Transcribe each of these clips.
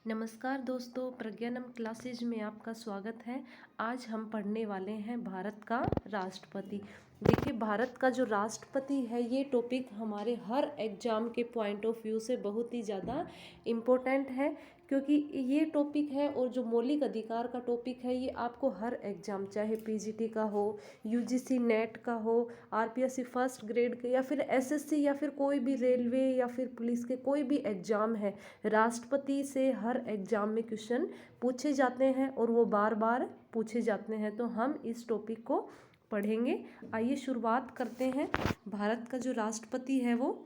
नमस्कार दोस्तों, प्रज्ञानम क्लासेज में आपका स्वागत है। आज हम पढ़ने वाले हैं भारत का राष्ट्रपति। देखिए, भारत का जो राष्ट्रपति है ये टॉपिक हमारे हर एग्जाम के पॉइंट ऑफ व्यू से बहुत ही ज़्यादा इम्पोर्टेंट है, क्योंकि ये टॉपिक है और जो मौलिक अधिकार का टॉपिक है ये आपको हर एग्जाम, चाहे पीजीटी का हो, यूजीसी नेट का हो, आरपीएससी फर्स्ट ग्रेड के, या फिर एसएससी, या फिर कोई भी रेलवे या फिर पुलिस के कोई भी एग्जाम है, राष्ट्रपति से हर एग्जाम में क्वेश्चन पूछे जाते हैं और वो बार बार पूछे जाते हैं। तो हम इस टॉपिक को पढ़ेंगे। आइए शुरुआत करते हैं। भारत का जो राष्ट्रपति है वो,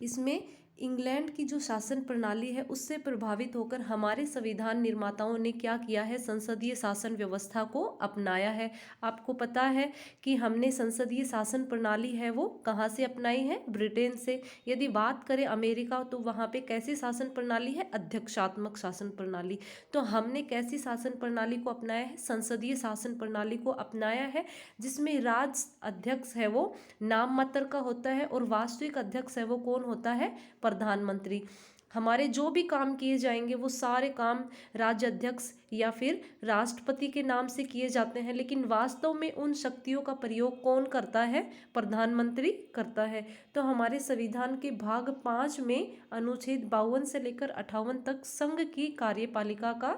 इसमें इंग्लैंड की जो शासन प्रणाली है उससे प्रभावित होकर हमारे संविधान निर्माताओं ने क्या किया है, संसदीय शासन व्यवस्था को अपनाया है। आपको पता है कि हमने संसदीय शासन प्रणाली है वो कहाँ से अपनाई है, ब्रिटेन से। यदि बात करें अमेरिका, तो वहाँ पे कैसी शासन प्रणाली है, अध्यक्षात्मक शासन प्रणाली। तो हमने कैसी शासन प्रणाली को अपनाया है, संसदीय शासन प्रणाली को अपनाया है, जिसमें राज अध्यक्ष है वो नाम मात्र का होता है और वास्तविक अध्यक्ष है वो कौन होता है, प्रधानमंत्री। हमारे जो भी काम किए जाएंगे वो सारे काम राज्य अध्यक्ष या फिर राष्ट्रपति के नाम से किए जाते हैं, लेकिन वास्तव में उन शक्तियों का प्रयोग कौन करता है, प्रधानमंत्री करता है। तो हमारे संविधान के भाग 5 में अनुच्छेद 52 से लेकर 58 तक संघ की कार्यपालिका का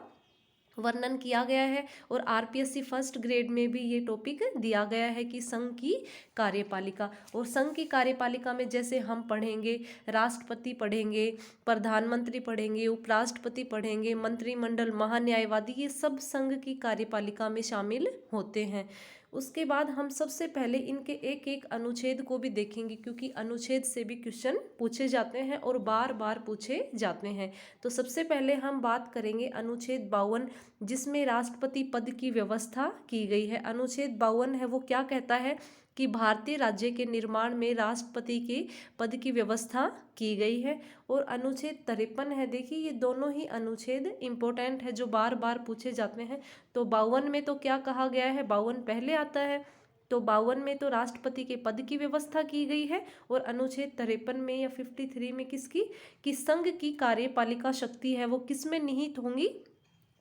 वर्णन किया गया है, और आरपीएससी फर्स्ट ग्रेड में भी ये टॉपिक दिया गया है कि संघ की कार्यपालिका। और संघ की कार्यपालिका में जैसे हम पढ़ेंगे, राष्ट्रपति पढ़ेंगे, प्रधानमंत्री पढ़ेंगे, उपराष्ट्रपति पढ़ेंगे, मंत्रिमंडल, महान्यायवादी, ये सब संघ की कार्यपालिका में शामिल होते हैं। उसके बाद हम सबसे पहले इनके एक एक अनुच्छेद को भी देखेंगे, क्योंकि अनुच्छेद से भी क्वेश्चन पूछे जाते हैं और बार बार पूछे जाते हैं। तो सबसे पहले हम बात करेंगे अनुच्छेद 52, जिसमें राष्ट्रपति पद की व्यवस्था की गई है। अनुच्छेद 52 है वो क्या कहता है कि भारतीय राज्य के निर्माण में राष्ट्रपति के पद की व्यवस्था की गई है। और अनुच्छेद 53 है, देखिए ये दोनों ही अनुच्छेद इम्पोर्टेंट है जो बार बार पूछे जाते हैं। तो 52 में तो क्या कहा गया है, 52 पहले आता है, तो 52 में तो राष्ट्रपति के पद की व्यवस्था की गई है। और अनुच्छेद 53 में या 53 में किसकी, कि संघ की कार्यपालिका शक्ति है वो किस में निहित होंगी,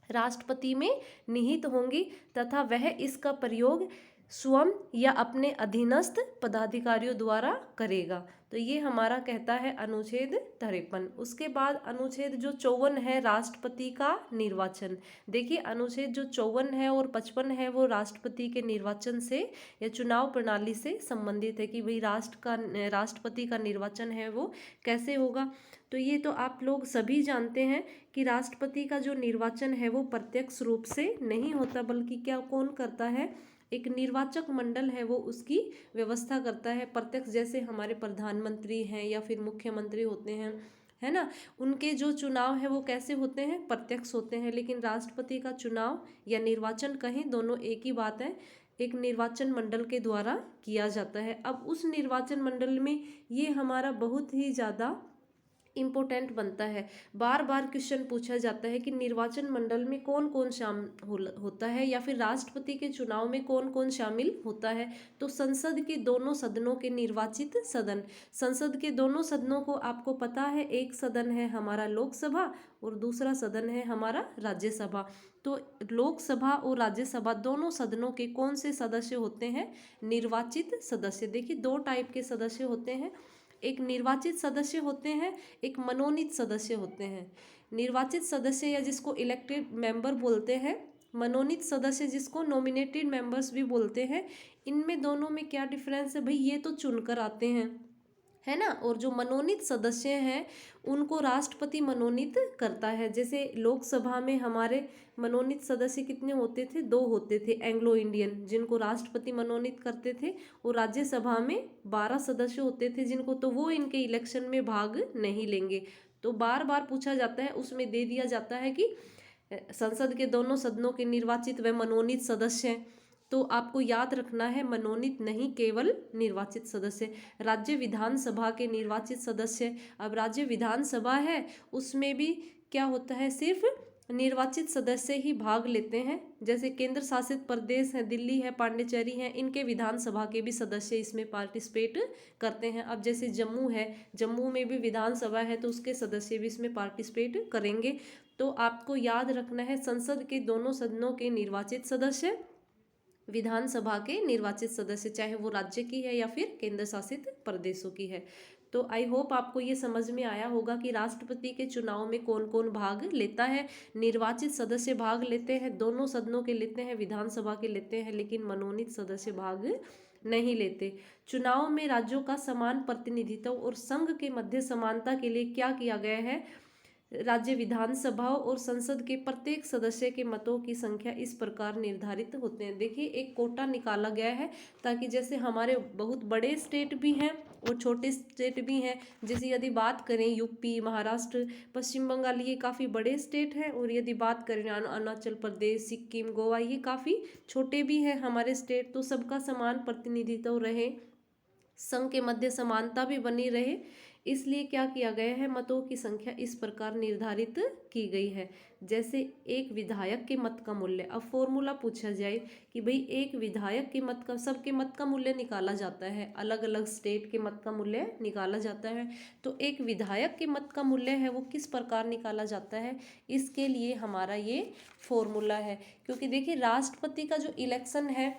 राष्ट्रपति में निहित होंगी, तथा वह इसका प्रयोग स्वयं या अपने अधीनस्थ पदाधिकारियों द्वारा करेगा। तो ये हमारा कहता है अनुच्छेद 53। उसके बाद अनुच्छेद जो 54 है, राष्ट्रपति का निर्वाचन। देखिए अनुच्छेद जो 54 है और 55 है वो राष्ट्रपति के निर्वाचन से या चुनाव प्रणाली से संबंधित है, कि भाई राष्ट्रपति का निर्वाचन है वो कैसे होगा। तो ये तो आप लोग सभी जानते हैं कि राष्ट्रपति का जो निर्वाचन है वो प्रत्यक्ष रूप से नहीं होता, बल्कि क्या कौन करता है, एक निर्वाचक मंडल है वो उसकी व्यवस्था करता है। प्रत्यक्ष जैसे हमारे प्रधानमंत्री हैं या फिर मुख्यमंत्री होते हैं, है ना, उनके जो चुनाव है वो कैसे होते हैं, प्रत्यक्ष होते हैं। लेकिन राष्ट्रपति का चुनाव या निर्वाचन कहें, दोनों एक ही बात है, एक निर्वाचन मंडल के द्वारा किया जाता है। अब उस निर्वाचन मंडल में ये हमारा बहुत ही ज़्यादा इम्पोर्टेंट बनता है। बार बार क्वेश्चन पूछा जाता है कि निर्वाचन मंडल में कौन कौन शामिल होता है, या फिर राष्ट्रपति के चुनाव में कौन कौन शामिल होता है। तो संसद के दोनों सदनों के निर्वाचित सदन, संसद के दोनों सदनों को आपको पता है, एक सदन है हमारा लोकसभा और दूसरा सदन है हमारा राज्यसभा। तो लोकसभा और राज्यसभा दोनों सदनों के कौन से सदस्य होते हैं, निर्वाचित सदस्य। देखिए दो टाइप के सदस्य होते हैं, एक निर्वाचित सदस्य होते हैं, एक मनोनीत सदस्य होते हैं। निर्वाचित सदस्य या जिसको इलेक्टेड मेंबर बोलते हैं, मनोनीत सदस्य जिसको नॉमिनेटेड मेंबर्स भी बोलते हैं। इनमें दोनों में क्या डिफरेंस है भाई, ये तो चुनकर आते हैं, है ना, और जो मनोनीत सदस्य हैं उनको राष्ट्रपति मनोनीत करता है। जैसे लोकसभा में हमारे मनोनीत सदस्य कितने होते थे, 2 होते थे, एंग्लो इंडियन, जिनको राष्ट्रपति मनोनीत करते थे। और राज्यसभा में 12 सदस्य होते थे, जिनको तो वो इनके इलेक्शन में भाग नहीं लेंगे। तो बार बार पूछा जाता है, उसमें दे दिया जाता है कि संसद के दोनों सदनों के निर्वाचित व मनोनीत सदस्य हैं। तो आपको याद रखना है, मनोनीत नहीं, केवल निर्वाचित सदस्य। राज्य विधानसभा के निर्वाचित सदस्य, अब राज्य विधानसभा है उसमें भी क्या होता है, सिर्फ निर्वाचित सदस्य ही भाग लेते हैं। जैसे केंद्र शासित प्रदेश है, दिल्ली है, पांडिचेरी है, इनके विधानसभा के भी सदस्य इसमें पार्टिसिपेट करते हैं। अब जैसे जम्मू है, जम्मू में भी विधानसभा है तो उसके सदस्य भी इसमें पार्टिसिपेट करेंगे। तो आपको याद रखना है, संसद के दोनों सदनों के निर्वाचित सदस्य, विधानसभा के निर्वाचित सदस्य, चाहे वो राज्य की है या फिर केंद्र शासित प्रदेशों की है। तो आई होप आपको ये समझ में आया होगा कि राष्ट्रपति के चुनाव में कौन कौन भाग लेता है। निर्वाचित सदस्य भाग लेते हैं, दोनों सदनों के लेते हैं, विधानसभा के लेते हैं, लेकिन मनोनीत सदस्य भाग नहीं लेते। चुनाव में राज्यों का समान प्रतिनिधित्व और संघ के मध्य समानता के लिए क्या किया गया है, राज्य विधानसभाओं और संसद के प्रत्येक सदस्य के मतों की संख्या इस प्रकार निर्धारित होते हैं। देखिए, एक कोटा निकाला गया है ताकि जैसे हमारे बहुत बड़े स्टेट भी हैं और छोटे स्टेट भी हैं। जैसे यदि बात करें यूपी, महाराष्ट्र, पश्चिम बंगाल, ये काफ़ी बड़े स्टेट हैं। और यदि बात करें अरुणाचल प्रदेश, सिक्किम, गोवा, ये काफ़ी छोटे भी हैं हमारे स्टेट। तो सबका समान प्रतिनिधित्व रहे, संघ के मध्य समानता भी बनी रहे, इसलिए क्या किया गया है, मतों की संख्या इस प्रकार निर्धारित की गई है। जैसे एक विधायक के मत का मूल्य, अब फॉर्मूला पूछा जाए कि भाई एक विधायक के मत का, सबके मत का मूल्य निकाला जाता है, अलग अलग स्टेट के मत का मूल्य निकाला जाता है। तो एक विधायक के मत का मूल्य है वो किस प्रकार निकाला जाता है, इसके लिए हमारा ये फॉर्मूला है। क्योंकि देखिए, राष्ट्रपति का जो इलेक्शन है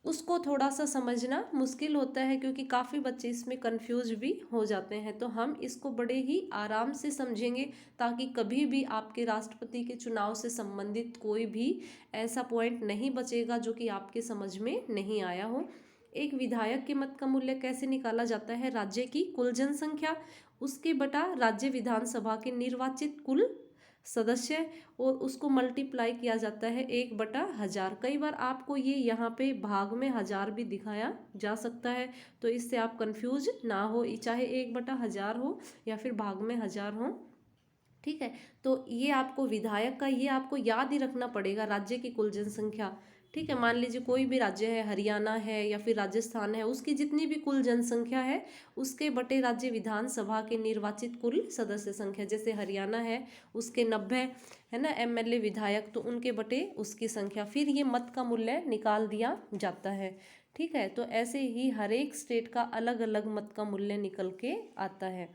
उसको थोड़ा सा समझना मुश्किल होता है, क्योंकि काफ़ी बच्चे इसमें कंफ्यूज भी हो जाते हैं। तो हम इसको बड़े ही आराम से समझेंगे ताकि कभी भी आपके राष्ट्रपति के चुनाव से संबंधित कोई भी ऐसा पॉइंट नहीं बचेगा जो कि आपके समझ में नहीं आया हो। एक विधायक के मत का मूल्य कैसे निकाला जाता है, राज्य की कुल जनसंख्या, उसके बटा राज्य विधानसभा के निर्वाचित कुल सदस्य, और उसको मल्टीप्लाई किया जाता है 1/1000। कई बार आपको ये यहाँ पे भाग में 1000 भी दिखाया जा सकता है, तो इससे आप कंफ्यूज ना हो, चाहे 1/1000 हो या फिर भाग में 1000 हो। ठीक है, तो ये आपको विधायक का ये आपको याद ही रखना पड़ेगा, राज्य की कुल जनसंख्या। ठीक है, मान लीजिए कोई भी राज्य है, हरियाणा है या फिर राजस्थान है, उसकी जितनी भी कुल जनसंख्या है उसके बटे राज्य विधानसभा के निर्वाचित कुल सदस्य संख्या। जैसे हरियाणा है उसके 90 है ना एमएलए विधायक, तो उनके बटे उसकी संख्या, फिर ये मत का मूल्य निकाल दिया जाता है। ठीक है, तो ऐसे ही हर एक स्टेट का अलग अलग मत का मूल्य निकल के आता है।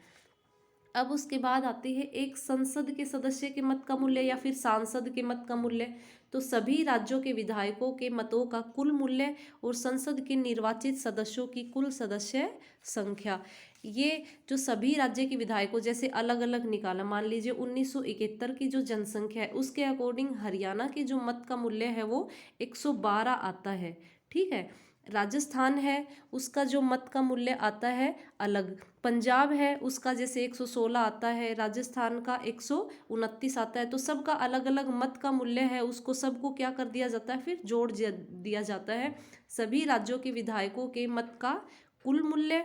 अब उसके बाद आती है एक संसद के सदस्य के मत का मूल्य या फिर सांसद के मत का मूल्य। तो सभी राज्यों के विधायकों के मतों का कुल मूल्य और संसद के निर्वाचित सदस्यों की कुल सदस्य संख्या, ये जो सभी राज्य के विधायकों जैसे अलग अलग निकाला, मान लीजिए 1971 की जो जनसंख्या है उसके अकॉर्डिंग हरियाणा के जो मत का मूल्य है वो 112 आता है। ठीक है, राजस्थान है उसका जो मत का मूल्य आता है अलग, पंजाब है उसका जैसे 116 आता है, राजस्थान का 129 आता है। तो सबका अलग अलग मत का मूल्य है, उसको सबको क्या कर दिया जाता है, फिर जोड़ दिया जाता है सभी राज्यों के विधायकों के मत का कुल मूल्य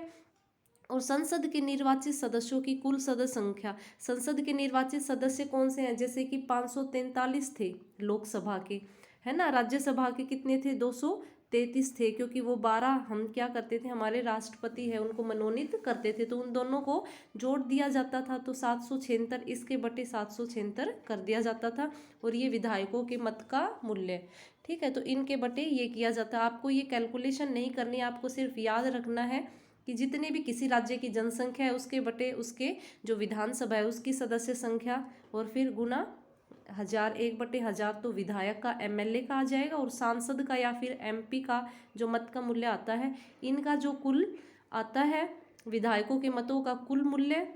और संसद के निर्वाचित सदस्यों की कुल सदस्य संख्या। संसद के निर्वाचित सदस्य कौन से हैं, जैसे कि 543 थे लोकसभा के, है ना, राज्यसभा के कितने थे, 233 थे, क्योंकि वो 12 हम क्या करते थे, हमारे राष्ट्रपति है उनको मनोनीत करते थे, तो उन दोनों को जोड़ दिया जाता था, तो 776 इसके बटे 776 कर दिया जाता था। और ये विधायकों के मत का मूल्य। ठीक है, तो इनके बटे ये किया जाता है। आपको ये कैलकुलेशन नहीं करनी, आपको सिर्फ याद रखना है कि जितने भी किसी राज्य की जनसंख्या है उसके बटे उसके जो विधानसभा है उसकी सदस्य संख्या, और फिर गुना 1000, 1/1000 तो विधायक का एमएलए का आ जाएगा, और सांसद का या फिर एमपी का जो मत का मूल्य आता है, इनका जो कुल आता है विधायकों के मतों का कुल मूल्य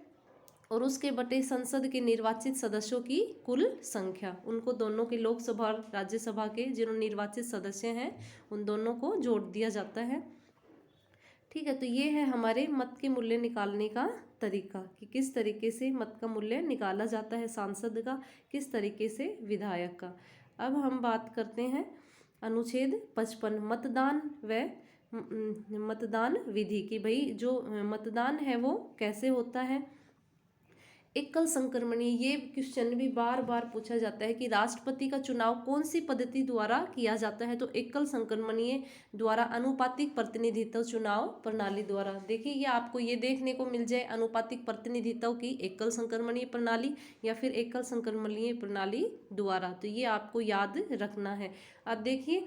और उसके बटे संसद के निर्वाचित सदस्यों की कुल संख्या, उनको दोनों के लोकसभा और राज्यसभा के जिन्होंने निर्वाचित सदस्य हैं उन दोनों को जोड़ दिया जाता है। ठीक है, तो ये है हमारे मत के मूल्य निकालने का तरीका कि किस तरीके से मत का मूल्य निकाला जाता है, सांसद का, किस तरीके से विधायक का। अब हम बात करते हैं अनुच्छेद 55 मतदान व मतदान विधि की। भाई जो मतदान है वो कैसे होता है। एकल संक्रमणीय, ये क्वेश्चन भी बार बार पूछा जाता है कि राष्ट्रपति का चुनाव कौन सी पद्धति द्वारा किया जाता है, तो एकल संक्रमणीय द्वारा, अनुपातिक प्रतिनिधित्व चुनाव प्रणाली द्वारा। देखिए ये आपको ये देखने को मिल जाए, अनुपातिक प्रतिनिधित्व की एकल संक्रमणीय प्रणाली या फिर एकल संक्रमणीय प्रणाली द्वारा, तो ये आपको याद रखना है। अब देखिए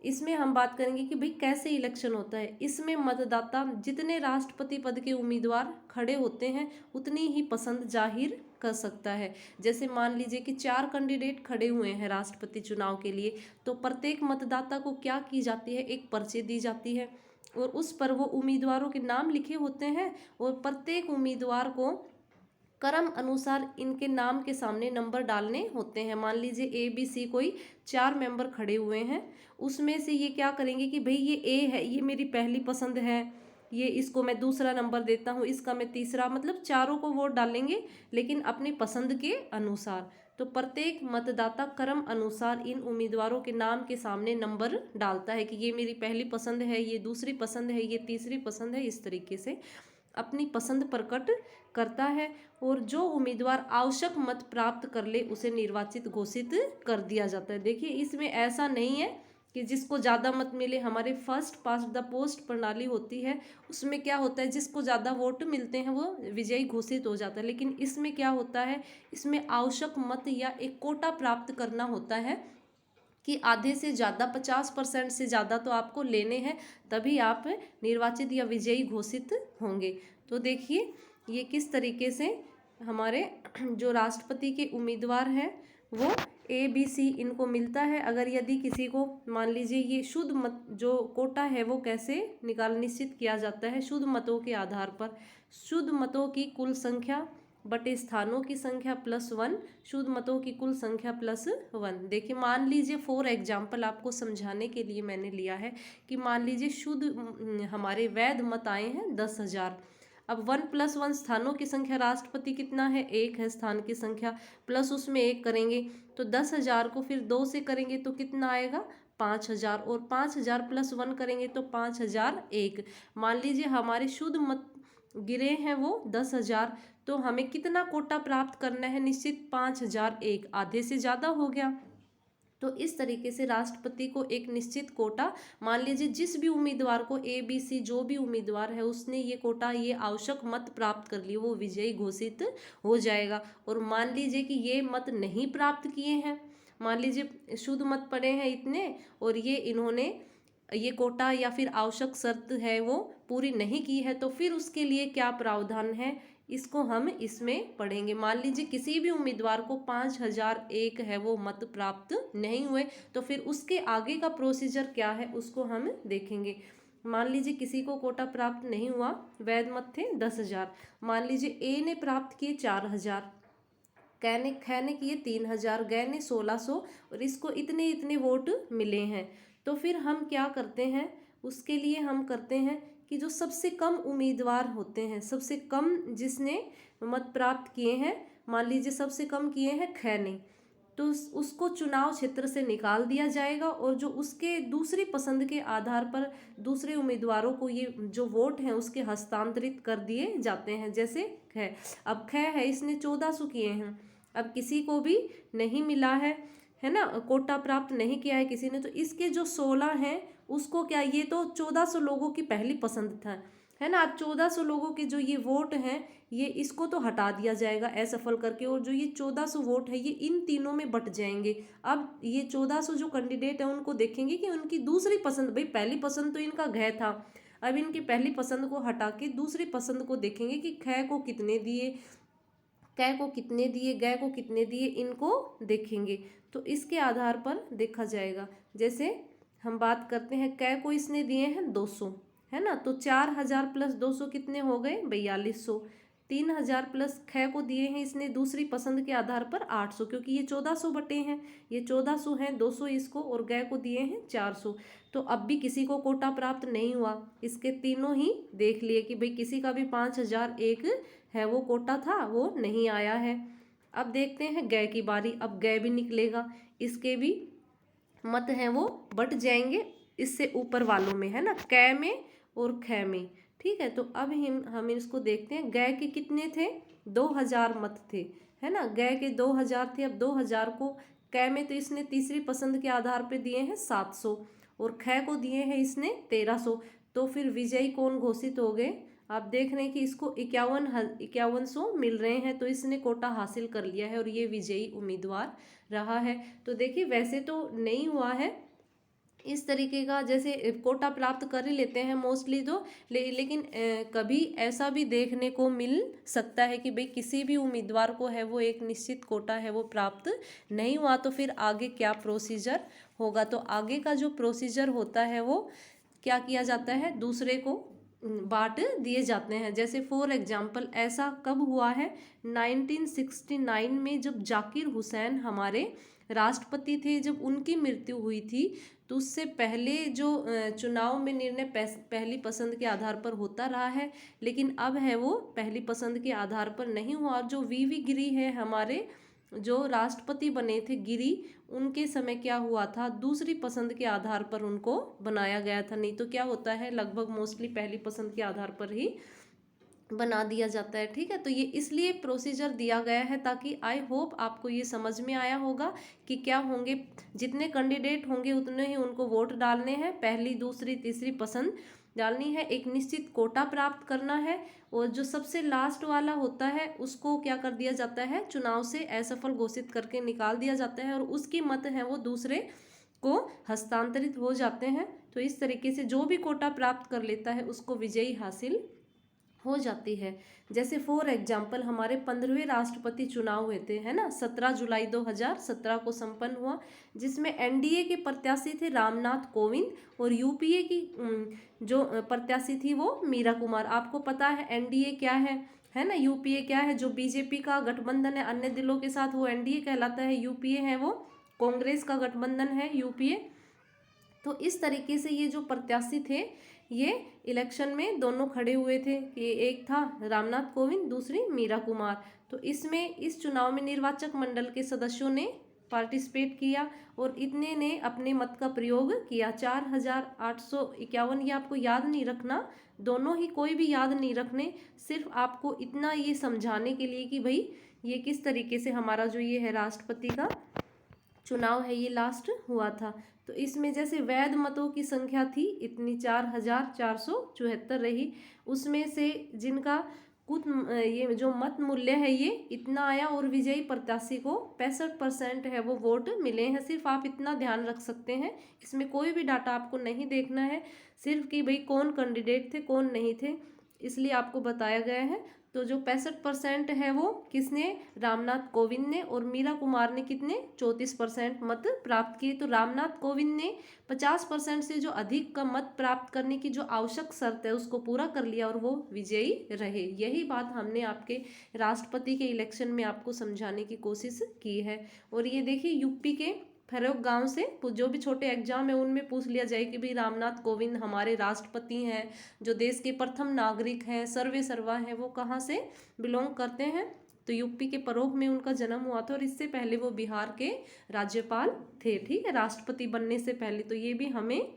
इसमें हम बात करेंगे कि भाई कैसे इलेक्शन होता है। इसमें मतदाता जितने राष्ट्रपति पद के उम्मीदवार खड़े होते हैं उतनी ही पसंद जाहिर कर सकता है। जैसे मान लीजिए कि 4 कैंडिडेट खड़े हुए हैं राष्ट्रपति चुनाव के लिए, तो प्रत्येक मतदाता को क्या की जाती है, एक पर्ची दी जाती है और उस पर वो उम्मीदवारों के नाम लिखे होते हैं और प्रत्येक उम्मीदवार को क्रम अनुसार इनके नाम के सामने नंबर डालने होते हैं। मान लीजिए ABC कोई 4 मेंबर खड़े हुए हैं, उसमें से ये क्या करेंगे कि भाई ये A है, ये मेरी पहली पसंद है, ये इसको मैं दूसरा नंबर देता हूँ, इसका मैं तीसरा, मतलब चारों को वोट डालेंगे लेकिन अपनी पसंद के अनुसार। तो प्रत्येक मतदाता क्रम अनुसार इन उम्मीदवारों के नाम के सामने नंबर डालता है कि ये मेरी पहली पसंद है, ये दूसरी पसंद है, ये तीसरी पसंद है, इस तरीके से अपनी पसंद प्रकट करता है। और जो उम्मीदवार आवश्यक मत प्राप्त कर ले उसे निर्वाचित घोषित कर दिया जाता है। देखिए इसमें ऐसा नहीं है कि जिसको ज़्यादा मत मिले, हमारे फर्स्ट पास्ट द पोस्ट प्रणाली होती है उसमें क्या होता है, जिसको ज़्यादा वोट मिलते हैं वो विजयी घोषित हो जाता है। लेकिन इसमें क्या होता है, इसमें आवश्यक मत या एक कोटा प्राप्त करना होता है कि आधे से ज़्यादा 50% से ज़्यादा तो आपको लेने हैं, तभी आप निर्वाचित या विजयी घोषित होंगे। तो देखिए ये किस तरीके से हमारे जो राष्ट्रपति के उम्मीदवार हैं वो ABC इनको मिलता है। अगर यदि किसी को मान लीजिए ये शुद्ध मत जो कोटा है वो कैसे निश्चित किया जाता है, शुद्ध मतों के आधार पर, शुद्ध मतों की कुल संख्या बटे स्थानों की संख्या +1, शुद्ध मतों की कुल संख्या +1। देखिए मान लीजिए फॉर एग्जाम्पल आपको समझाने के लिए मैंने लिया है कि मान लीजिए शुद्ध हमारे वैध मत आए हैं 10,000। अब 1+1 स्थानों की संख्या, राष्ट्रपति कितना है, 1 है स्थान की संख्या, प्लस उसमें 1 करेंगे तो 10,000 को फिर 2 से करेंगे तो कितना आएगा, 5,000, और 5,000 + 1 करेंगे तो 5,001। मान लीजिए हमारे शुद्ध मत गिरे हैं वो 10,000, तो हमें कितना कोटा प्राप्त करना है, निश्चित 5,001, आधे से ज़्यादा हो गया। तो इस तरीके से राष्ट्रपति को एक निश्चित कोटा, मान लीजिए जिस भी उम्मीदवार को ABC जो भी उम्मीदवार है उसने ये कोटा, ये आवश्यक मत प्राप्त कर लिए, वो विजयी घोषित हो जाएगा। और मान लीजिए कि ये मत नहीं प्राप्त किए हैं, मान लीजिए शुद्ध मत पड़े हैं इतने और ये इन्होंने ये कोटा या फिर आवश्यक शर्त है वो पूरी नहीं की है, तो फिर उसके लिए क्या प्रावधान है, इसको हम इसमें पढ़ेंगे। मान लीजिए किसी भी उम्मीदवार को 5,001 है वो मत प्राप्त नहीं हुए, तो फिर उसके आगे का प्रोसीजर क्या है उसको हम देखेंगे। मान लीजिए किसी को कोटा प्राप्त नहीं हुआ, वैध मत थे 10,000, मान लीजिए A ने प्राप्त किए 4,000, ख ने किए 3,000, ग ने 1,600 और इसको इतने इतने वोट मिले हैं। तो फिर हम क्या करते हैं, उसके लिए हम करते हैं कि जो सबसे कम उम्मीदवार होते हैं, सबसे कम जिसने मत प्राप्त किए हैं, मान लीजिए सबसे कम किए हैं ख ने, तो उसको चुनाव क्षेत्र से निकाल दिया जाएगा और जो उसके दूसरी पसंद के आधार पर दूसरे उम्मीदवारों को ये जो वोट हैं उसके हस्तांतरित कर दिए जाते हैं। जैसे ख, अब ख है इसने 1,400 किए हैं, अब किसी को भी नहीं मिला है ना, कोटा प्राप्त नहीं किया है किसी ने, तो इसके जो 16 हैं उसको क्या, ये तो 1,400 लोगों की पहली पसंद था, है ना, अब 1,400 लोगों के जो ये वोट हैं ये इसको तो हटा दिया जाएगा असफल करके, और जो ये 1,400 वोट है ये इन तीनों में बट जाएंगे। अब ये 1,400 जो कैंडिडेट है उनको देखेंगे कि उनकी दूसरी पसंद, भाई पहली पसंद तो इनका घ था, अब इनकी पहली पसंद को हटा के दूसरी पसंद को देखेंगे कि ख को कितने दिए, क को कितने दिए, ग को कितने दिए, इनको देखेंगे। तो इसके आधार पर देखा जाएगा। जैसे हम बात करते हैं क को इसने दिए हैं 200, है ना, तो 4,000 + 200 कितने हो गए, 4,200। 3,000 प्लस ख को दिए हैं इसने दूसरी पसंद के आधार पर 800, क्योंकि ये 1,400 बटे हैं, ये 1,400 हैं, 200 इसको, और ग को दिए हैं 400। तो अब भी किसी को कोटा प्राप्त नहीं हुआ, इसके तीनों ही देख लिए कि भाई किसी का भी 5,001 है वो कोटा था वो नहीं आया है। अब देखते हैं ग की बारी, अब ग भी निकलेगा, इसके भी मत हैं वो बट जाएंगे इससे ऊपर वालों में, है ना, क में और ख में, ठीक है। तो अब हम इसको देखते हैं, ग के कितने थे 2000 मत थे, है ना। गय के 2000 थे, अब 2000 को कै में तो इसने तीसरी पसंद के आधार पे दिए हैं 700 और खै को दिए हैं इसने 1300। तो फिर विजयी कौन घोषित हो गए? आप देख रहे हैं कि इसको 5100 मिल रहे हैं, तो इसने कोटा हासिल कर लिया है और ये विजयी उम्मीदवार रहा है। तो देखिए वैसे तो नहीं हुआ है इस तरीके का, जैसे कोटा प्राप्त कर ही लेते हैं मोस्टली तो लेकिन कभी ऐसा भी देखने को मिल सकता है कि भाई किसी भी उम्मीदवार को है वो एक निश्चित कोटा है वो प्राप्त नहीं हुआ, तो फिर आगे क्या प्रोसीजर होगा? तो आगे का जो प्रोसीजर होता है वो क्या किया जाता है, दूसरे को बांट दिए जाते हैं। जैसे फॉर एग्जांपल ऐसा कब हुआ है, 1969 में जब जाकिर हुसैन हमारे राष्ट्रपति थे, जब उनकी मृत्यु हुई थी, तो उससे पहले जो चुनाव में निर्णय पहली पसंद के आधार पर होता रहा है, लेकिन अब है वो पहली पसंद के आधार पर नहीं हुआ। और जो वीवी गिरी है हमारे जो राष्ट्रपति बने थे गिरी, उनके समय क्या हुआ था, दूसरी पसंद के आधार पर उनको बनाया गया था। नहीं तो क्या होता है लगभग मोस्टली पहली पसंद के आधार पर ही बना दिया जाता है। ठीक है, तो ये इसलिए प्रोसीजर दिया गया है ताकि आई होप आपको ये समझ में आया होगा कि क्या होंगे, जितने कैंडिडेट होंगे उतने ही उनको वोट डालने हैं, पहली दूसरी तीसरी पसंद डालनी है, एक निश्चित कोटा प्राप्त करना है, और जो सबसे लास्ट वाला होता है उसको क्या कर दिया जाता है, चुनाव से असफल घोषित करके निकाल दिया जाता है और उसकी मत है वो दूसरे को हस्तांतरित हो जाते हैं। तो इस तरीके से जो भी कोटा प्राप्त कर लेता है उसको विजयी हासिल हो जाती है। जैसे फॉर एग्जाम्पल हमारे 15वें राष्ट्रपति चुनाव हुए थे, है ना, 17 जुलाई 2017 को संपन्न हुआ, जिसमें एनडीए के प्रत्याशी थे रामनाथ कोविंद और यूपीए की जो प्रत्याशी थी वो मीरा कुमार। आपको पता है एनडीए क्या है ना, यूपीए क्या है, जो बीजेपी का गठबंधन है अन्य दलों के साथ वो एनडीए कहलाता है, यूपीए है वो कांग्रेस का गठबंधन है यूपीए। तो इस तरीके से ये जो प्रत्याशी थे ये इलेक्शन में दोनों खड़े हुए थे कि एक था रामनाथ कोविंद, दूसरी मीरा कुमार। तो इसमें इस चुनाव में निर्वाचक मंडल के सदस्यों ने पार्टिसिपेट किया और इतने ने अपने मत का प्रयोग किया, 4851। ये आपको याद नहीं रखना, दोनों ही कोई भी याद नहीं रखने, सिर्फ आपको इतना ये समझाने के लिए कि भाई ये किस तरीके से हमारा जो ये है राष्ट्रपति का चुनाव है ये लास्ट हुआ था। तो इसमें जैसे वैध मतों की संख्या थी इतनी 4474 रही, उसमें से जिनका कुछ ये जो मत मूल्य है ये इतना आया और विजयी प्रत्याशी को 65% है वो वोट मिले हैं। सिर्फ आप इतना ध्यान रख सकते हैं, इसमें कोई भी डाटा आपको नहीं देखना है, सिर्फ कि भाई कौन कैंडिडेट थे कौन नहीं थे, इसलिए आपको बताया गया है। तो जो 65% है वो किसने, रामनाथ कोविंद ने, और मीरा कुमार ने कितने, 34% मत प्राप्त किए। तो रामनाथ कोविंद ने 50% से जो अधिक का मत प्राप्त करने की जो आवश्यक शर्त है उसको पूरा कर लिया और वो विजयी रहे। यही बात हमने आपके राष्ट्रपति के इलेक्शन में आपको समझाने की कोशिश की है। और ये देखिए यूपी के फरोख गांव से जो भी छोटे एग्जाम है उनमें पूछ लिया जाए कि भाई रामनाथ कोविंद हमारे राष्ट्रपति हैं, जो देश के प्रथम नागरिक हैं, सर्वे सर्वा हैं, वो कहाँ से बिलोंग करते हैं, तो यूपी के फरोख में उनका जन्म हुआ था और इससे पहले वो बिहार के राज्यपाल थे। ठीक है, राष्ट्रपति बनने से पहले, तो ये भी हमें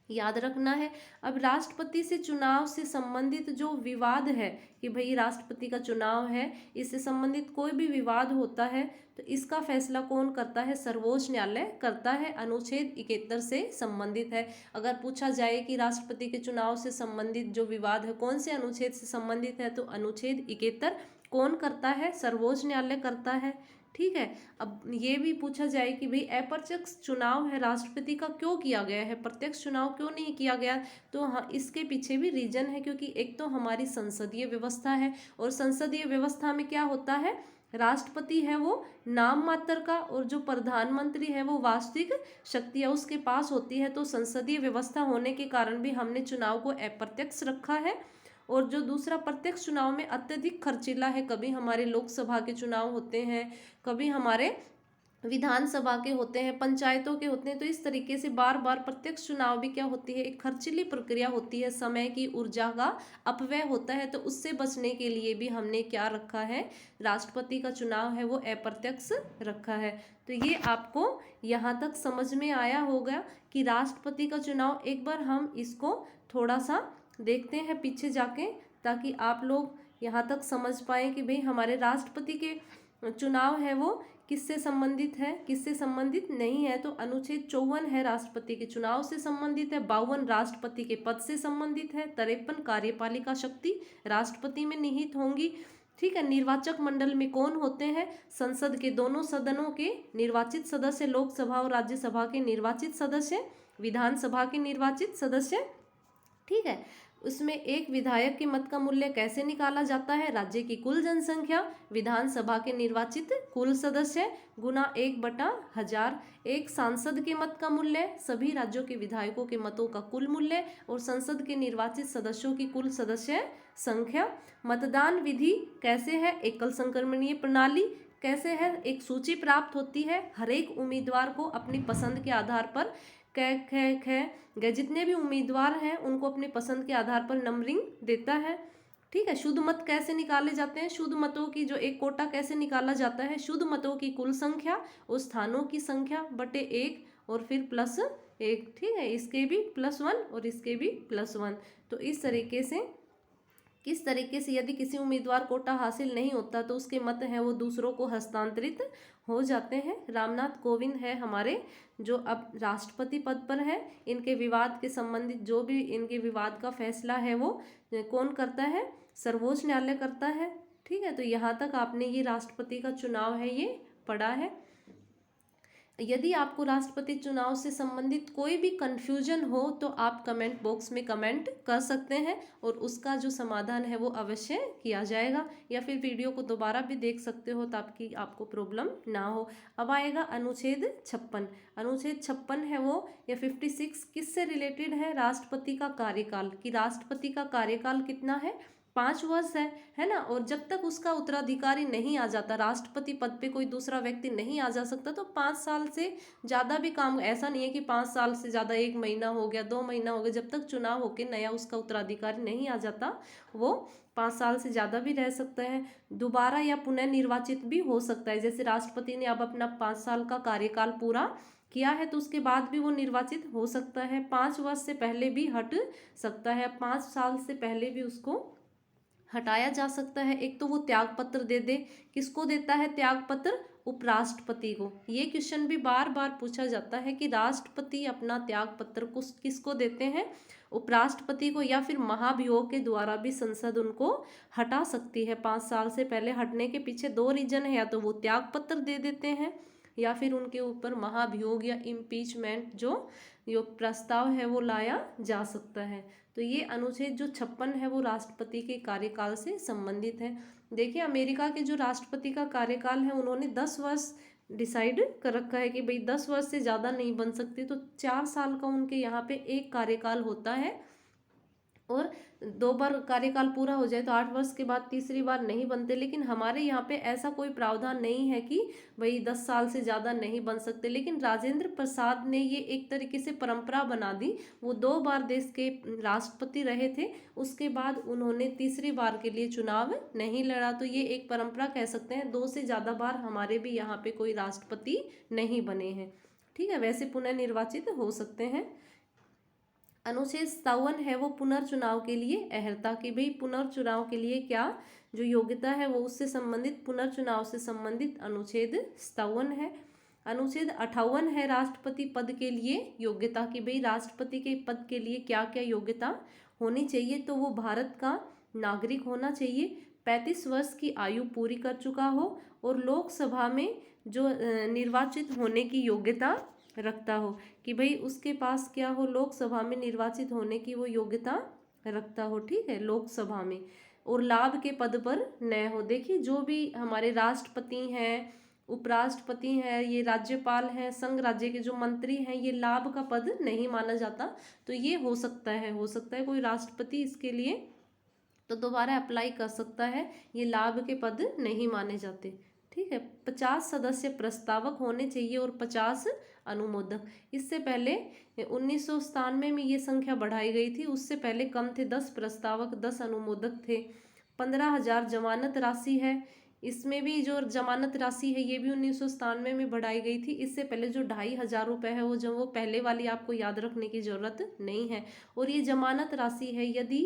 याद रखना है। अब राष्ट्रपति से चुनाव से संबंधित जो विवाद है कि भाई राष्ट्रपति का चुनाव है, इससे संबंधित कोई भी विवाद होता है तो इसका फैसला कौन करता है, सर्वोच्च न्यायालय करता है, अनुच्छेद 71 से संबंधित है। अगर पूछा जाए कि राष्ट्रपति के चुनाव से संबंधित जो विवाद है कौन से अनुच्छेद से संबंधित है, तो अनुच्छेद 71 कौन करता है, सर्वोच्च न्यायालय करता है। ठीक है, अब ये भी पूछा जाए कि भाई अप्रत्यक्ष चुनाव है राष्ट्रपति का क्यों किया गया है, प्रत्यक्ष चुनाव क्यों नहीं किया गया, तो हाँ इसके पीछे भी रीजन है, क्योंकि एक तो हमारी संसदीय व्यवस्था है और संसदीय व्यवस्था में क्या होता है, राष्ट्रपति है वो नाम मात्र का और जो प्रधानमंत्री है वो वास्तविक शक्तियाँ उसके पास होती है। तो संसदीय व्यवस्था होने के कारण भी हमने चुनाव को अप्रत्यक्ष रखा है। और जो दूसरा प्रत्यक्ष चुनाव में अत्यधिक खर्चीला है, कभी हमारे लोकसभा के चुनाव होते हैं, कभी हमारे विधानसभा के होते हैं, पंचायतों के होते हैं, तो इस तरीके से बार बार प्रत्यक्ष चुनाव भी क्या होती है, एक खर्चीली प्रक्रिया होती है, समय की ऊर्जा का अपव्यय होता है। तो उससे बचने के लिए भी हमने क्या रखा है, राष्ट्रपति का चुनाव है वो अप्रत्यक्ष रखा है। तो ये आपको यहाँ तक समझ में आया होगा कि राष्ट्रपति का चुनाव, एक बार हम इसको थोड़ा सा देखते हैं पीछे जाके, ताकि आप लोग यहाँ तक समझ पाए कि भाई हमारे राष्ट्रपति के चुनाव है वो किससे संबंधित है, किससे संबंधित नहीं है। तो अनुच्छेद 54 है राष्ट्रपति के चुनाव से संबंधित है, 52 राष्ट्रपति के पद से संबंधित है, 53 कार्यपालिका शक्ति राष्ट्रपति में निहित होंगी। ठीक है, निर्वाचक मंडल में कौन होते हैं, संसद के दोनों सदनों के निर्वाचित सदस्य, लोकसभा और राज्यसभा के निर्वाचित सदस्य, विधानसभा के निर्वाचित सदस्य। ठीक है, उसमें एक विधायक के मत का मूल्य कैसे निकाला जाता है, राज्य की कुल जनसंख्या, विधानसभा के निर्वाचित कुल सदस्य गुना 1/1000, एक सांसद के मत का मूल्य, सभी राज्यों के विधायकों के मतों का कुल मूल्य और संसद के निर्वाचित सदस्यों की कुल सदस्य संख्या। मतदान विधि कैसे है, एकल संक्रमणीय प्रणाली कैसे है, एक सूची प्राप्त होती है, हर एक उम्मीदवार को अपनी पसंद के आधार पर जितने भी उम्मीदवार हैं उनको अपने पसंद के आधार पर नंबरिंग देता है। ठीक है, शुद्ध मत कैसे निकाले जाते हैं, शुद्ध मतों की जो एक कोटा कैसे निकाला जाता है, शुद्ध मतों की कुल संख्या और स्थानों की संख्या बटे 1 और फिर +1। ठीक है, इसके भी +1 और इसके भी +1। तो इस तरीके से किस तरीके से यदि किसी उम्मीदवार कोटा हासिल नहीं होता तो उसके मत हैं वो दूसरों को हस्तांतरित हो जाते हैं। रामनाथ कोविंद है हमारे जो अब राष्ट्रपति पद पर है, इनके विवाद के संबंधित जो भी इनके विवाद का फैसला है वो कौन करता है, सर्वोच्च न्यायालय करता है। ठीक है, तो यहाँ तक आपने ये राष्ट्रपति का चुनाव है ये पढ़ा है। यदि आपको राष्ट्रपति चुनाव से संबंधित कोई भी कन्फ्यूजन हो तो आप कमेंट बॉक्स में कमेंट कर सकते हैं और उसका जो समाधान है वो अवश्य किया जाएगा, या फिर वीडियो को दोबारा भी देख सकते हो ताकि आपको प्रॉब्लम ना हो। अब आएगा अनुच्छेद 56। अनुच्छेद 56 है वो या 56 किससे रिलेटेड है, राष्ट्रपति का कार्यकाल, कि राष्ट्रपति का कार्यकाल कितना है, 5 वर्ष है ना। और जब तक उसका उत्तराधिकारी नहीं आ जाता, राष्ट्रपति पद पे कोई दूसरा व्यक्ति नहीं आ जा सकता, तो 5 साल से ज़्यादा भी काम, ऐसा नहीं है कि 5 साल से ज़्यादा 1 महीना हो गया 2 महीना हो गया, जब तक चुनाव होके नया उसका उत्तराधिकारी नहीं आ जाता वो 5 साल से ज़्यादा भी रह सकता है। दोबारा या पुनः निर्वाचित भी हो सकता है, जैसे राष्ट्रपति ने अब अपना 5 साल का कार्यकाल पूरा किया है तो उसके बाद भी वो निर्वाचित हो सकता है, 5 वर्ष से पहले भी हट सकता है, 5 साल से पहले भी उसको हटाया जा सकता है। एक तो वो त्याग पत्र दे दे, किसको देता है त्याग पत्र, उपराष्ट्रपति को। ये क्वेश्चन भी बार बार पूछा जाता है कि राष्ट्रपति अपना त्याग पत्र को किसको देते हैं, उपराष्ट्रपति को, या फिर महाभियोग के द्वारा भी संसद उनको हटा सकती है 5 साल से पहले। हटने के पीछे 2 रीजन है, या तो वो त्याग पत्र दे देते हैं या फिर उनके ऊपर महाभियोग या इम्पीचमेंट जो प्रस्ताव है वो लाया जा सकता है। तो ये अनुच्छेद जो 56 है वो राष्ट्रपति के कार्यकाल से संबंधित है। देखिए अमेरिका के जो राष्ट्रपति का कार्यकाल है उन्होंने 10 वर्ष डिसाइड कर रखा है कि भाई 10 वर्ष से ज़्यादा नहीं बन सकते, तो 4 साल का उनके यहाँ पे एक कार्यकाल होता है और 2 बार कार्यकाल पूरा हो जाए तो 8 वर्ष के बाद तीसरी बार नहीं बनते। लेकिन हमारे यहाँ पे ऐसा कोई प्रावधान नहीं है कि भाई 10 साल से ज़्यादा नहीं बन सकते, लेकिन राजेंद्र प्रसाद ने ये एक तरीके से परंपरा बना दी। वो 2 बार देश के राष्ट्रपति रहे थे, उसके बाद उन्होंने तीसरी बार के लिए चुनाव नहीं लड़ा, तो ये एक परंपरा कह सकते हैं। 2 से ज़्यादा बार हमारे भी यहाँ पे कोई राष्ट्रपति नहीं बने हैं। ठीक है, वैसे पुनर्निर्वाचित हो सकते हैं। अनुच्छेद 57 है वो पुनर्चुनाव के लिए अहर्ता, कि भाई पुनर्चुनाव के लिए क्या जो योग्यता है वो उससे संबंधित, पुनर्चुनाव से संबंधित अनुच्छेद 57 है। अनुच्छेद 58 है राष्ट्रपति पद के लिए योग्यता, कि भाई राष्ट्रपति के पद के लिए क्या क्या योग्यता होनी चाहिए, तो वो भारत का नागरिक होना चाहिए, 35 वर्ष की आयु पूरी कर चुका हो और लोकसभा में जो निर्वाचित होने की योग्यता रखता हो, कि भाई उसके पास क्या हो, लोकसभा में निर्वाचित होने की वो योग्यता रखता हो। ठीक है, लोकसभा में, और लाभ के पद पर न हो। देखिए जो भी हमारे राष्ट्रपति हैं, उपराष्ट्रपति हैं, ये राज्यपाल हैं, संघ राज्य के जो मंत्री हैं, ये लाभ का पद नहीं माना जाता। तो ये हो सकता है कोई राष्ट्रपति इसके लिए तो दोबारा अप्लाई कर सकता है, ये लाभ के पद नहीं माने जाते। ठीक है, 50 सदस्य प्रस्तावक होने चाहिए और 50 अनुमोदक। इससे पहले 1997 में ये संख्या बढ़ाई गई थी, उससे पहले कम थे, 10 प्रस्तावक 10 अनुमोदक थे। 15,000 जमानत राशि है, इसमें भी जो जमानत राशि है ये भी 1997 में बढ़ाई गई थी। इससे पहले जो 2,500 रुपये है वो पहले वाली आपको याद रखने की ज़रूरत नहीं है। और ये जमानत राशि है, यदि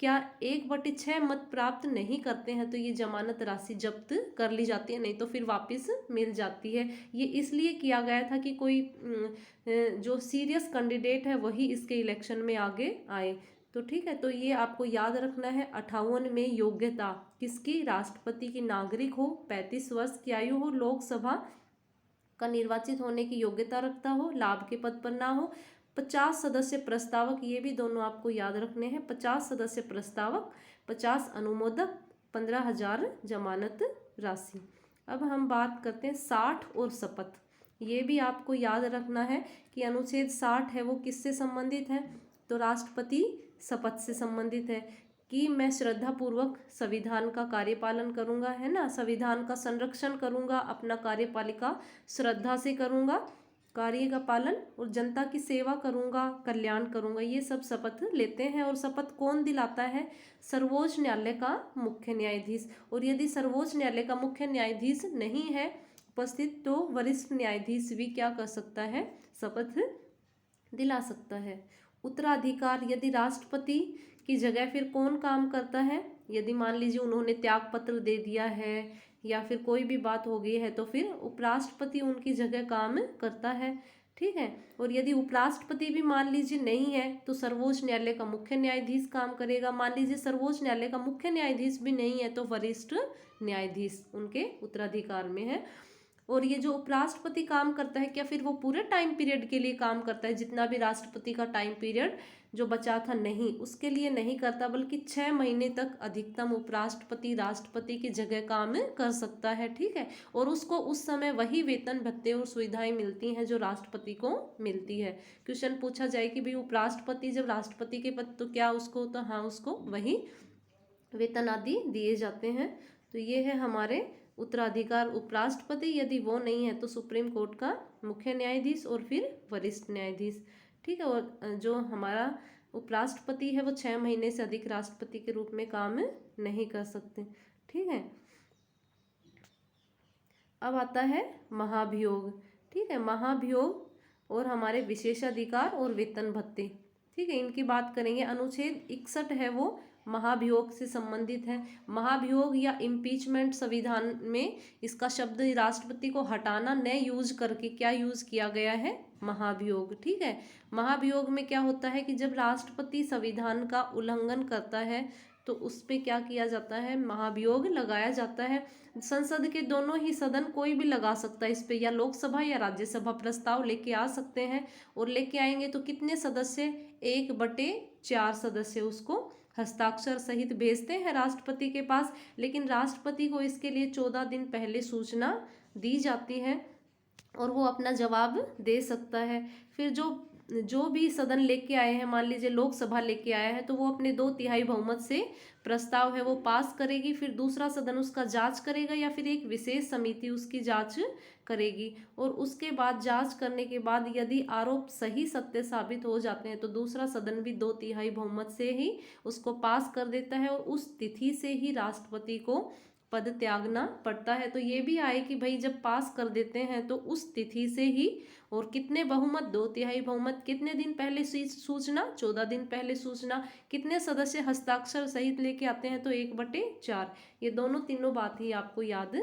क्या 1/6 मत प्राप्त नहीं करते हैं तो ये जमानत राशि जब्त कर ली जाती है, नहीं तो फिर वापस मिल जाती है। ये इसलिए किया गया था कि कोई जो सीरियस कैंडिडेट है वही इसके इलेक्शन में आगे आए। तो ठीक है, तो ये आपको याद रखना है। 58 में योग्यता किसकी? राष्ट्रपति की। नागरिक हो, 35 वर्ष की आयु हो, लोकसभा का निर्वाचित होने की योग्यता रखता हो, लाभ के पद पर ना हो, 50 सदस्य प्रस्तावक, ये भी दोनों आपको याद रखने हैं। 50 सदस्य प्रस्तावक, 50 अनुमोदक, 15,000 जमानत राशि। अब हम बात करते हैं 60 और शपथ। ये भी आपको याद रखना है कि अनुच्छेद 60 है वो किससे संबंधित है? तो राष्ट्रपति शपथ से संबंधित है कि मैं श्रद्धापूर्वक संविधान का कार्यपालन करूंगा, है ना, संविधान का संरक्षण करूंगा, अपना कार्यपालिका श्रद्धा से करूंगा, कार्य का पालन, और जनता की सेवा करूंगा, कल्याण करूंगा, ये सब शपथ लेते हैं। और शपथ कौन दिलाता है? सर्वोच्च न्यायालय का मुख्य न्यायाधीश। और यदि सर्वोच्च न्यायालय का मुख्य न्यायाधीश नहीं है उपस्थित तो वरिष्ठ न्यायाधीश भी क्या कर सकता है? शपथ दिला सकता है। उत्तराधिकार, यदि राष्ट्रपति की जगह फिर कौन काम करता है? यदि मान लीजिए उन्होंने त्याग पत्र दे दिया है या फिर कोई भी बात हो गई है तो फिर उपराष्ट्रपति उनकी जगह काम करता है। ठीक है, और यदि उपराष्ट्रपति भी मान लीजिए नहीं है तो सर्वोच्च न्यायालय का मुख्य न्यायाधीश काम करेगा। मान लीजिए सर्वोच्च न्यायालय का मुख्य न्यायाधीश भी नहीं है तो वरिष्ठ न्यायाधीश उनके उत्तराधिकार में है। और ये जो उपराष्ट्रपति काम करता है, क्या फिर वो पूरे टाइम पीरियड के लिए काम करता है? जितना भी राष्ट्रपति का टाइम पीरियड जो बचा था, नहीं, उसके लिए नहीं करता, बल्कि 6 महीने तक अधिकतम उपराष्ट्रपति राष्ट्रपति की जगह काम कर सकता है। ठीक है, और उसको उस समय वही वेतन भत्ते और सुविधाएं मिलती हैं जो राष्ट्रपति को मिलती है। क्वेश्चन पूछा जाए कि भाई उपराष्ट्रपति जब राष्ट्रपति के पद तो क्या उसको, तो हाँ, उसको वही वेतन आदि दिए जाते हैं। तो ये है हमारे उत्तराधिकार। उपराष्ट्रपति यदि वो नहीं है तो सुप्रीम कोर्ट का मुख्य न्यायाधीश और फिर वरिष्ठ न्यायाधीश। ठीक है, और जो हमारा उपराष्ट्रपति है वो 6 महीने से अधिक राष्ट्रपति के रूप में काम नहीं कर सकते। ठीक है, अब आता है महाभियोग। ठीक है, महाभियोग और हमारे विशेषाधिकार और वेतन भत्ते। ठीक है, इनकी बात करेंगे। अनुच्छेद 61 है वो महाभियोग से संबंधित है। महाभियोग या इम्पीचमेंट संविधान में इसका शब्द राष्ट्रपति को हटाना न यूज करके क्या यूज किया गया है? महाभियोग। ठीक है, महाभियोग में क्या होता है कि जब राष्ट्रपति संविधान का उल्लंघन करता है तो उस पे क्या किया जाता है? महाभियोग लगाया जाता है। संसद के दोनों ही सदन कोई भी लगा सकता है इस पे, या लोकसभा या राज्यसभा प्रस्ताव लेके आ सकते हैं। और लेके आएंगे तो कितने सदस्य? 1/4 सदस्य उसको हस्ताक्षर सहित भेजते हैं राष्ट्रपति के पास। लेकिन राष्ट्रपति को इसके लिए 14 दिन पहले सूचना दी जाती है और वो अपना जवाब दे सकता है। फिर जो भी सदन लेके आए हैं, मान लीजिए लोकसभा लेके आया है, तो वो अपने 2/3 बहुमत से प्रस्ताव है वो पास करेगी। फिर दूसरा सदन उसका जांच करेगा या फिर एक विशेष समिति उसकी जांच करेगी। और उसके बाद जांच करने के बाद यदि आरोप सही सत्य साबित हो जाते हैं तो दूसरा सदन भी 2/3 बहुमत से ही उसको पास कर देता है और उस तिथि से ही राष्ट्रपति को पद त्यागना पड़ता है। तो ये भी आए कि भाई जब पास कर देते हैं तो उस तिथि से ही, और कितने बहुमत? 2/3 बहुमत। कितने दिन पहले सूचना? 14 दिन पहले सूचना। कितने सदस्य हस्ताक्षर सहित लेके आते हैं? तो 1/4। ये दोनों तीनों बात ही आपको याद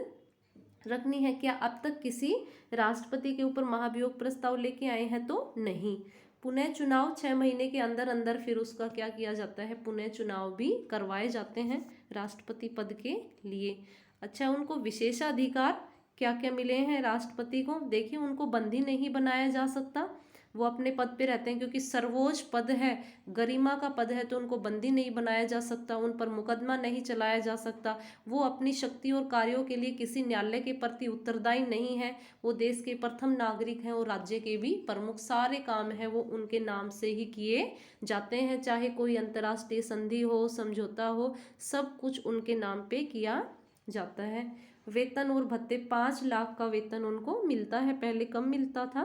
रखनी है। क्या अब तक किसी राष्ट्रपति के ऊपर महाभियोग प्रस्ताव लेके आए हैं? तो नहीं। पुनः चुनाव 6 महीने के अंदर अंदर फिर उसका क्या किया जाता है? पुनः चुनाव भी करवाए जाते हैं राष्ट्रपति पद के लिए। अच्छा, उनको विशेषाधिकार क्या क्या मिले हैं राष्ट्रपति को? देखिए, उनको बंदी नहीं बनाया जा सकता, वो अपने पद पे रहते हैं क्योंकि सर्वोच्च पद है, गरिमा का पद है, तो उनको बंदी नहीं बनाया जा सकता, उन पर मुकदमा नहीं चलाया जा सकता। वो अपनी शक्ति और कार्यों के लिए किसी न्यायालय के प्रति उत्तरदायी नहीं है। वो देश के प्रथम नागरिक हैं और राज्य के भी प्रमुख। सारे काम है वो उनके नाम से ही किए जाते हैं, चाहे कोई अंतर्राष्ट्रीय संधि हो, समझौता हो, सब कुछ उनके नाम पे किया जाता है। वेतन और भत्ते, 5 लाख का वेतन उनको मिलता है, पहले कम मिलता था,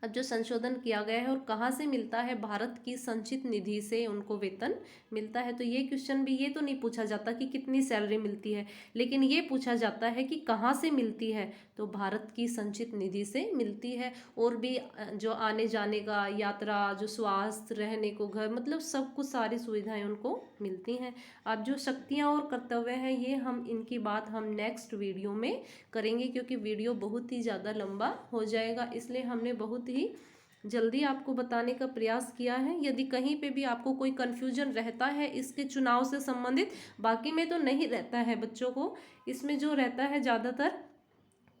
अब जो संशोधन किया गया है। और कहाँ से मिलता है? भारत की संचित निधि से उनको वेतन मिलता है। तो ये क्वेश्चन भी, ये तो नहीं पूछा जाता कि कितनी सैलरी मिलती है, लेकिन ये पूछा जाता है कि कहाँ से मिलती है। तो भारत की संचित निधि से मिलती है। और भी जो आने जाने का यात्रा, जो स्वास्थ्य, रहने को घर, मतलब सब कुछ सारी सुविधाएं उनको मिलती हैं। अब जो शक्तियां और कर्तव्य हैं ये हम इनकी बात हम नेक्स्ट वीडियो में करेंगे, क्योंकि वीडियो बहुत ही ज़्यादा लंबा हो जाएगा, इसलिए हमने बहुत ही जल्दी आपको बताने का प्रयास किया है। यदि कहीं पे भी आपको कोई कन्फ्यूजन रहता है इसके चुनाव से संबंधित, बाकी में तो नहीं रहता है बच्चों को, इसमें जो रहता है ज़्यादातर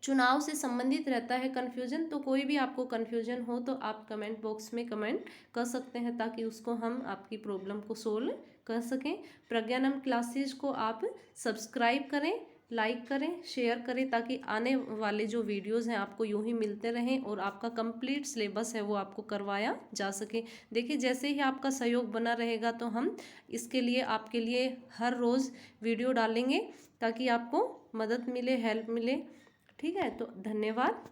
चुनाव से संबंधित रहता है कन्फ्यूजन, तो कोई भी आपको कन्फ्यूजन हो तो आप कमेंट बॉक्स में कमेंट कर सकते हैं, ताकि उसको हम आपकी प्रॉब्लम को सोल्व कर सकें। प्रज्ञानम क्लासेज को आप सब्सक्राइब करें, लाइक करें, शेयर करें, ताकि आने वाले जो वीडियोस हैं आपको यूं ही मिलते रहें और आपका कंप्लीट सिलेबस है वो आपको करवाया जा सके। देखिए जैसे ही आपका सहयोग बना रहेगा तो हम इसके लिए आपके लिए हर रोज़ वीडियो डालेंगे, ताकि आपको मदद मिले, हेल्प मिले। ठीक है, तो धन्यवाद।